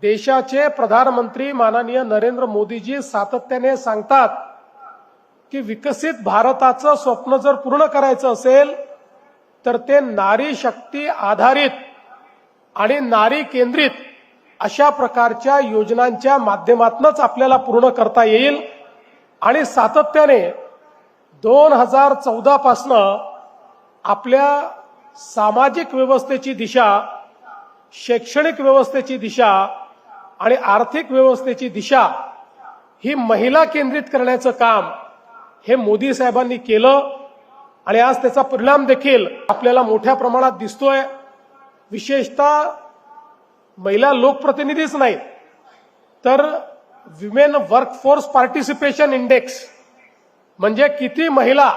देशाचे प्रधानमंत्री माननीय नरेंद्र मोदीजी सातत्याने सांगतात की विकसित भारताचं स्वप्न जर पूर्ण करायचं असेल तर ते नारी शक्ती आधारित आणि नारी केंद्रित अशा प्रकारच्या योजनांच्या माध्यमातूनच आपल्याला पूर्ण करता येईल। आणि सातत्याने 2014 पासनं आपल्या सामाजिक व्यवस्थेची दिशा, शैक्षणिक व्यवस्थेची दिशा आणि आर्थिक व्यवस्थेची दिशा ही महिला केंद्रित करण्याचं काम हे मोदी साहेबांनी केलं आणि आज त्याचा परिणाम देखील आपल्याला मोठ्या प्रमाणात दिसतोय। विशेषतः महिला लोकप्रतिनिधीच नाहीत तर विमेन वर्कफोर्स पार्टिसिपेशन इंडेक्स म्हणजे किती महिला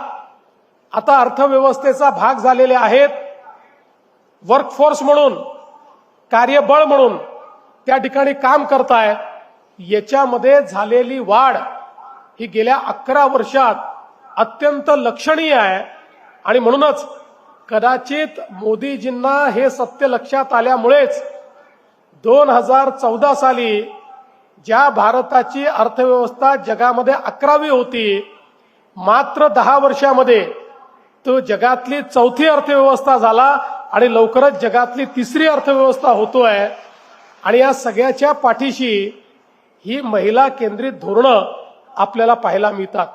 आता अर्थव्यवस्थेचा भाग झालेल्या आहेत, वर्कफोर्स म्हणून, कार्यबळ म्हणून त्या ठिकाणी काम करतायत, याच्यामध्ये झालेली वाढ ही गेल्या 11 वर्षात अत्यंत लक्षणीय आहे। आणि म्हणूनच कदाचित मोदीजींना हे सत्य लक्षात आल्यामुळेच 2014 साली ज्या भारताची अर्थव्यवस्था जगामध्ये 11वी होती, मात्र 10 वर्षामध्ये तो जगातली 4थी अर्थव्यवस्था झाला आणि लवकरच जगातली 3री अर्थव्यवस्था होतोय। आणि या सगळ्याच्या पाठीशी ही महिला केंद्रित धोरणं आपल्याला पाहायला मिळतात।